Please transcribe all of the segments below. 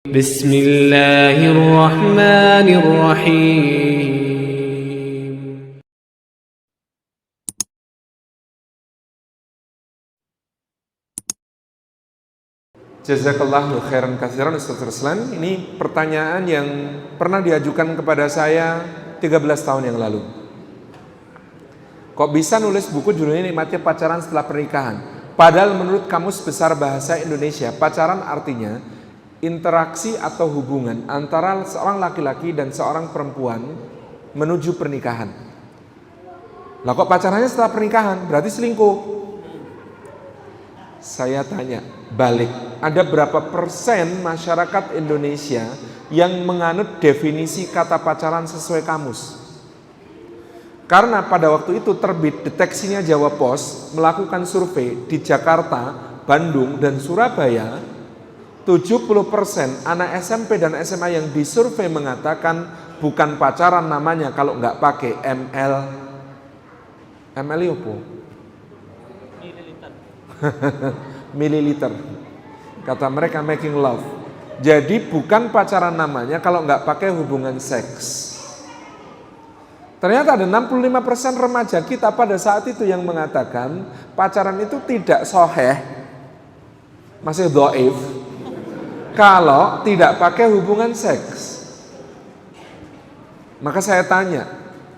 Bismillahirrahmanirrahim. Jazakallahu khairan katsiran Ustaz Ruslan. Ini pertanyaan yang pernah diajukan kepada saya 13 tahun yang lalu. Kok bisa nulis buku judulnya Nikmatnya Pacaran Setelah Pernikahan? Padahal menurut Kamus Besar Bahasa Indonesia, pacaran artinya interaksi atau hubungan antara seorang laki-laki dan seorang perempuan menuju pernikahan. Lah kok pacarannya setelah pernikahan? Berarti selingkuh. Saya tanya, balik, ada berapa persen masyarakat Indonesia yang menganut definisi kata pacaran sesuai kamus? Karena pada waktu itu terbit deteksinya Jawa Pos melakukan survei di Jakarta, Bandung, dan Surabaya. 70% anak SMP dan SMA yang disurvei mengatakan bukan pacaran namanya kalau nggak pakai ML. ML apa? Mililiter. Kata mereka making love. Jadi bukan pacaran namanya kalau nggak pakai hubungan seks. Ternyata ada 65% remaja kita pada saat itu yang mengatakan pacaran itu tidak soheh, masih dhaif, kalau tidak pakai hubungan seks. Maka saya tanya,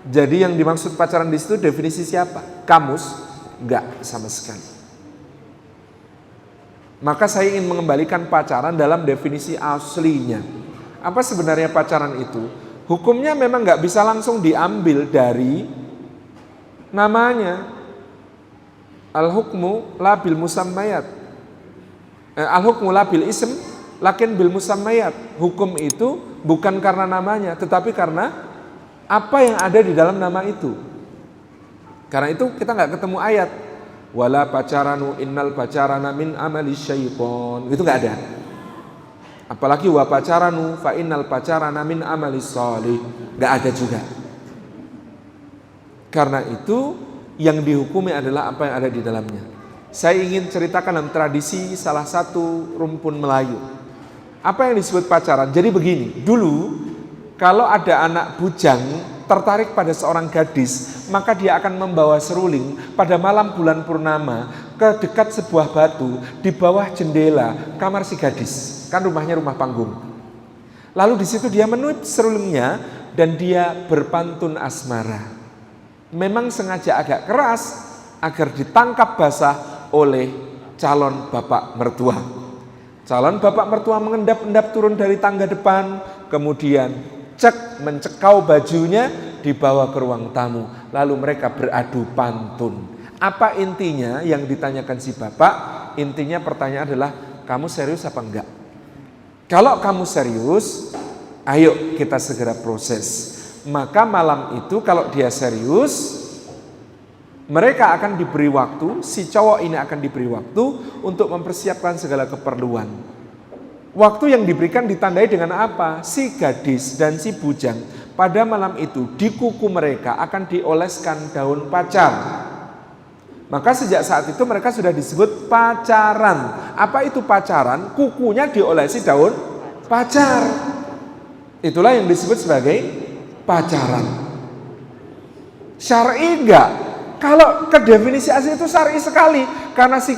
jadi yang dimaksud pacaran di situ definisi siapa? Kamus? Enggak sama sekali. Maka saya ingin mengembalikan pacaran dalam definisi aslinya. Apa sebenarnya pacaran itu? Hukumnya memang nggak bisa langsung diambil dari namanya. Al-hukmu la bil musammayat. Al-hukmu la bil ism lakin bil musammayat. Hukum itu bukan karena namanya, tetapi karena apa yang ada di dalam nama itu. Karena itu kita nggak ketemu ayat wala pacaranu innal pacarana min amali syaiton. Itu nggak ada. Apalagi wa pacaranu fa innal pacarana min amali sholih. Nggak ada juga. Karena itu yang dihukumi adalah apa yang ada di dalamnya. Saya ingin ceritakan dalam tradisi salah satu rumpun Melayu. Apa yang disebut pacaran? Jadi begini, dulu kalau ada anak bujang tertarik pada seorang gadis, maka dia akan membawa seruling pada malam bulan purnama ke dekat sebuah batu di bawah jendela kamar si gadis. Kan rumahnya rumah panggung. Lalu di situ dia meniup serulingnya dan dia berpantun asmara. Memang sengaja agak keras agar ditangkap basah oleh calon bapak mertua. Calon bapak mertua mengendap-endap turun dari tangga depan, kemudian mencekau bajunya, dibawa ke ruang tamu. Lalu mereka beradu pantun. Apa intinya yang ditanyakan si bapak? Intinya pertanyaan adalah, kamu serius apa enggak? Kalau kamu serius, ayo kita segera proses. Maka malam itu kalau dia serius, mereka akan diberi waktu, si cowok ini akan diberi waktu untuk mempersiapkan segala keperluan. Waktu yang diberikan ditandai dengan apa? Si gadis dan si bujang pada malam itu di kuku mereka akan dioleskan daun pacar. Maka sejak saat itu mereka sudah disebut pacaran. Apa itu pacaran? Kukunya diolesi daun pacar. Itulah yang disebut sebagai pacaran. Syar'i enggak? Kalau ke definisi asli itu syar'i sekali. Karena si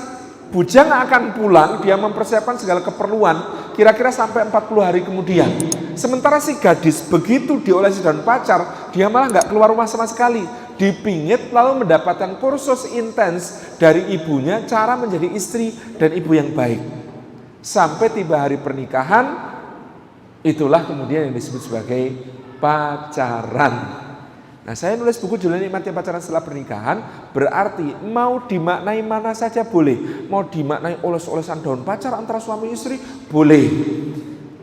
bujang akan pulang, dia mempersiapkan segala keperluan kira-kira sampai 40 hari kemudian. Sementara si gadis begitu diolesi daun pacar, dia malah nggak keluar rumah sama sekali. Dipingit lalu mendapatkan kursus intens dari ibunya cara menjadi istri dan ibu yang baik. Sampai tiba hari pernikahan, itulah kemudian yang disebut sebagai pacaran. Nah, saya nulis buku judulnya Nikmatnya Pacaran Setelah Pernikahan, berarti mau dimaknai mana saja boleh. Mau dimaknai oles-olesan daun pacar antara suami istri, boleh.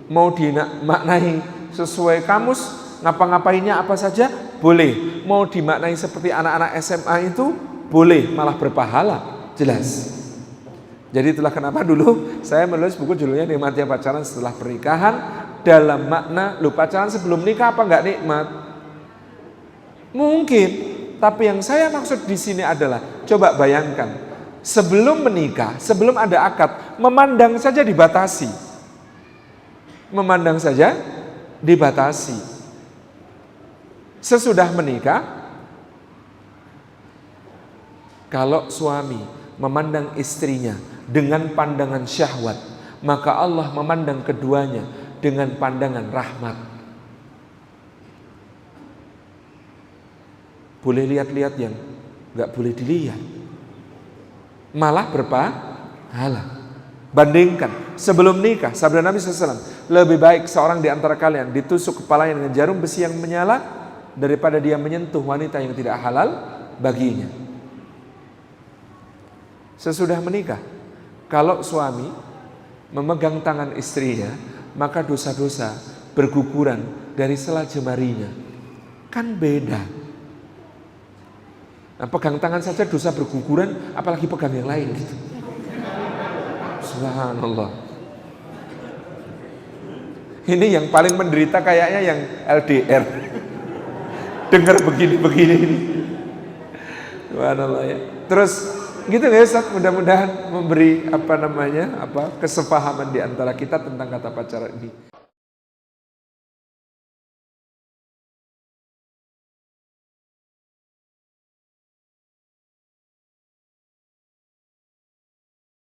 Mau dimaknai sesuai kamus, ngapa-ngapainnya apa saja, boleh. Mau dimaknai seperti anak-anak SMA itu, boleh, malah berpahala, jelas. Jadi itulah kenapa dulu saya menulis buku judulnya Nikmatnya Pacaran Setelah Pernikahan, dalam makna, lu pacaran sebelum nikah apa enggak nikmat? Mungkin, tapi yang saya maksud di sini adalah, coba bayangkan, sebelum menikah, sebelum ada akad, memandang saja dibatasi. memandang saja dibatasi. Sesudah menikah, kalau suami memandang istrinya dengan pandangan syahwat, maka Allah memandang keduanya dengan pandangan rahmat. Boleh lihat-lihat yang nggak boleh dilihat, malah berpahala. Bandingkan sebelum nikah, sabda Nabi SAW, lebih baik seorang di antara kalian ditusuk kepalanya dengan jarum besi yang menyala daripada dia menyentuh wanita yang tidak halal baginya. Sesudah menikah, kalau suami memegang tangan istrinya, maka dosa-dosa berguguran dari sela jemarinya. Kan beda. Nah, pegang tangan saja dosa berguguran, apalagi pegang yang lain gitu. Subhanallah. Ini yang paling menderita kayaknya yang LDR. Dengar begini-begini ini. Subhanallah ya. Terus gitu ya Ustaz, mudah-mudahan memberi kesepahaman di antara kita tentang kata pacaran ini.